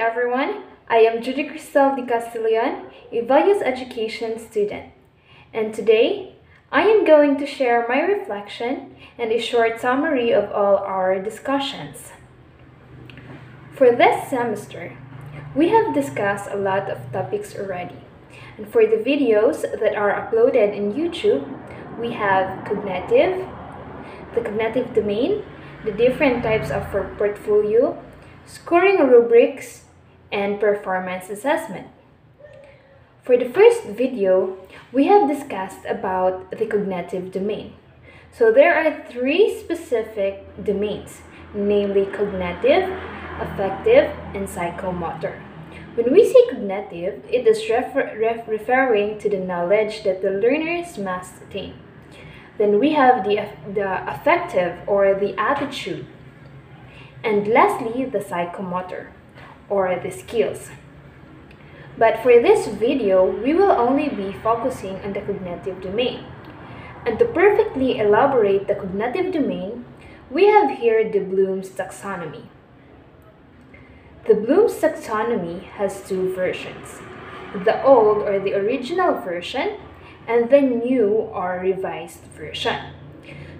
everyone. I am Judy Cristel de Castellon, a values education student. And today, I am going to share my reflection and a short summary of all our discussions. For this semester, we have discussed a lot of topics already. And for the videos that are uploaded in YouTube, we have cognitive, the cognitive domain, the different types of portfolio, scoring rubrics, and performance assessment. For the first video, we have discussed about the cognitive domain. So there are three specific domains, namely cognitive, affective, and psychomotor. When we say cognitive, it is referring to the knowledge that the learners must attain. Then we have the affective or the attitude. And lastly, the psychomotor or the skills. But for this video, we will only be focusing on the cognitive domain. And to perfectly elaborate the cognitive domain, we have here the Bloom's taxonomy. The Bloom's taxonomy has two versions, the old or the original version and the new or revised version.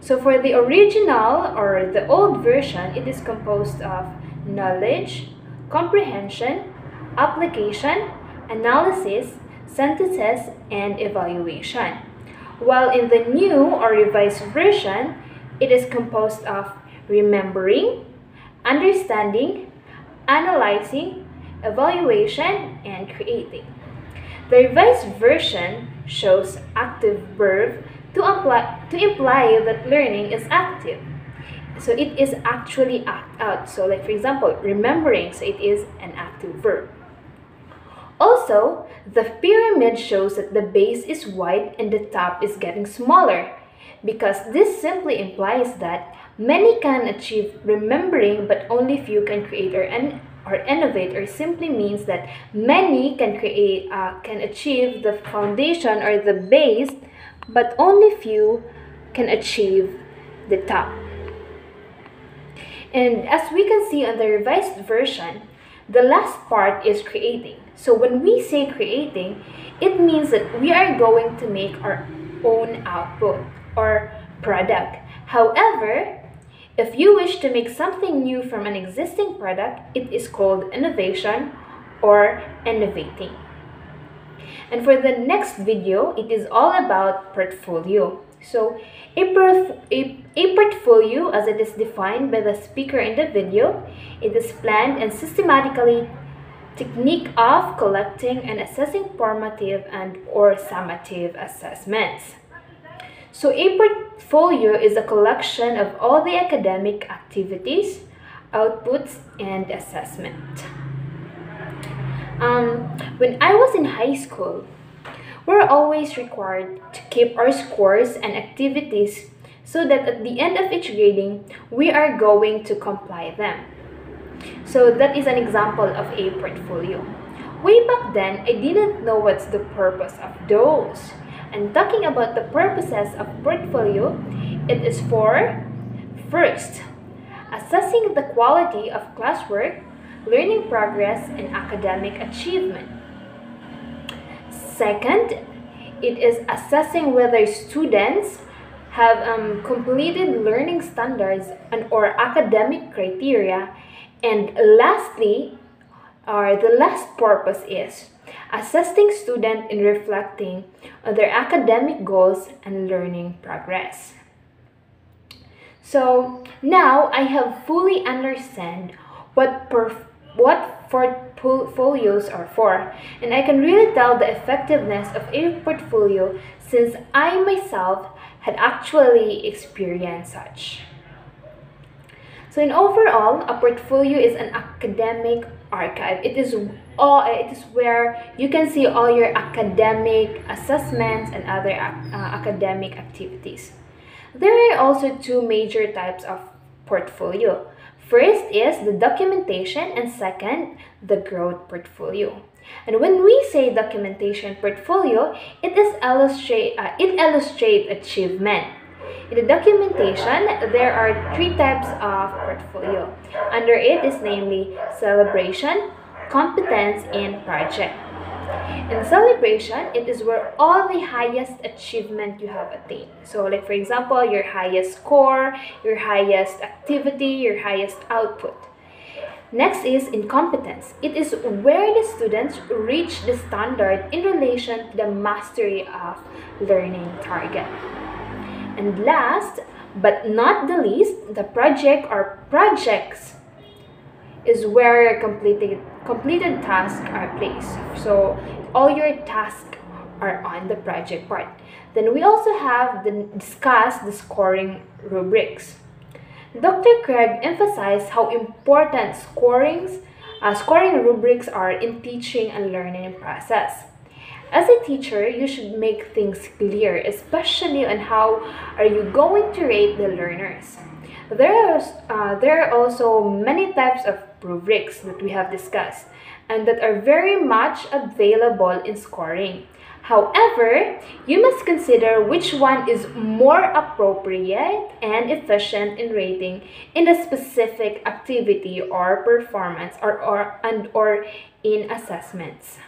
So for the original or the old version, it is composed of knowledge, comprehension, application, analysis, synthesis, and evaluation. While in the new or revised version, it is composed of remembering, understanding, analyzing, evaluation, and creating. The revised version shows active verb to imply that learning is active. So it is actually act out. So like for example, remembering, so it is an active verb. Also, the pyramid shows that the base is wide and the top is getting smaller, because this simply implies that many can achieve remembering but only few can create or innovate, or simply means that many can achieve the foundation or the base, but only few can achieve the top. And as we can see on the revised version, the last part is creating. So when we say creating, it means that we are going to make our own output or product. However, if you wish to make something new from an existing product, it is called innovation or innovating. And for the next video, it is all about portfolio. So a portfolio, as it is defined by the speaker in the video, it is planned and systematically technique of collecting and assessing formative and or summative assessments. So a portfolio is a collection of all the academic activities, outputs, and assessment. When I was in high school, we're always required to keep our scores and activities so that at the end of each grading, we are going to comply them. So that is an example of a portfolio. Way back then, I didn't know what's the purpose of those. And talking about the purposes of portfolio, it is for, first, assessing the quality of classwork, learning progress, and academic achievement. Second, it is assessing whether students have completed learning standards or academic criteria. And lastly, the last purpose is assessing students in reflecting on their academic goals and learning progress. So now I have fully understand what portfolios are for, and I can really tell the effectiveness of a portfolio since I myself had actually experienced such. So in overall, a portfolio is an academic archive. It is where you can see all your academic assessments and other academic activities. There are also two major types of portfolio. First is the documentation, and second, the growth portfolio. And when we say documentation portfolio, it illustrates achievement. In the documentation, there are three types of portfolio. Under it is namely celebration, competence, and project. In celebration, it is where all the highest achievement you have attained. So, like for example, your highest score, your highest activity, your highest output. Next is incompetence. It is where the students reach the standard in relation to the mastery of learning target. And last but not the least, the project or projects is where completed tasks are placed. So all your tasks are on the project part. Then we also have discuss the scoring rubrics. Dr. Craig emphasized how important scoring rubrics are in teaching and learning process. As a teacher, you should make things clear, especially on how are you going to rate the learners. There are also many types of rubrics that we have discussed and that are very much available in scoring. However, you must consider which one is more appropriate and efficient in rating in a specific activity or performance or in assessments.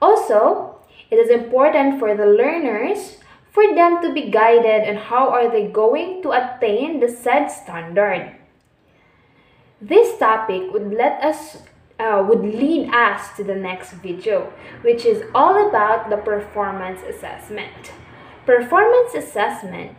Also, it is important for the learners for them to be guided on how are they going to attain the said standard. This topic would lead us to the next video, which is all about the performance assessment. Performance assessment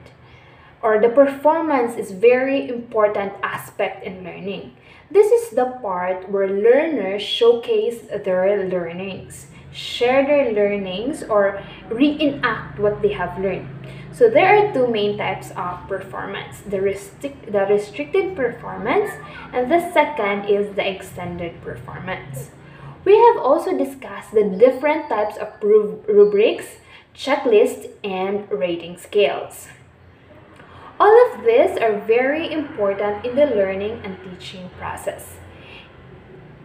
or the performance is very important aspect in learning. This is the part where learners showcase their learnings, share their learnings, or reenact what they have learned. So there are two main types of performance, the restricted performance, and the second is the extended performance. We have also discussed the different types of rubrics, checklists, and rating scales. All of these are very important in the learning and teaching process.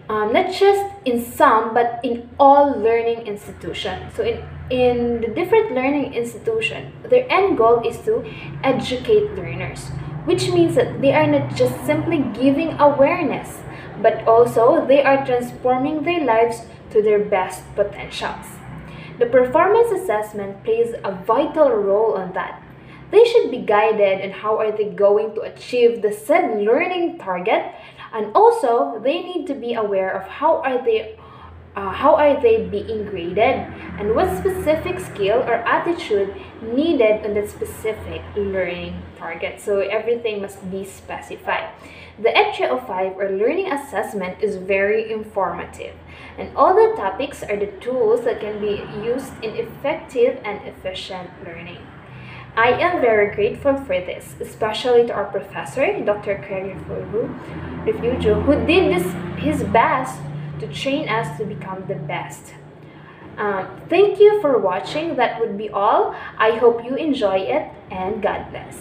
Not just in some, but in all learning institutions. So in the different learning institutions, their end goal is to educate learners, which means that they are not just simply giving awareness, but also they are transforming their lives to their best potentials. The performance assessment plays a vital role on that. They should be guided on how are they going to achieve the said learning target, and also they need to be aware of how are they being graded and what specific skill or attitude needed on that specific learning target. So everything must be specified. The EDGE-05 or learning assessment is very informative, and all the topics are the tools that can be used in effective and efficient learning. I am very grateful for this, especially to our professor, Dr. Craig Refugio, who did his best to train us to become the best. Thank you for watching. That would be all. I hope you enjoy it, and God bless.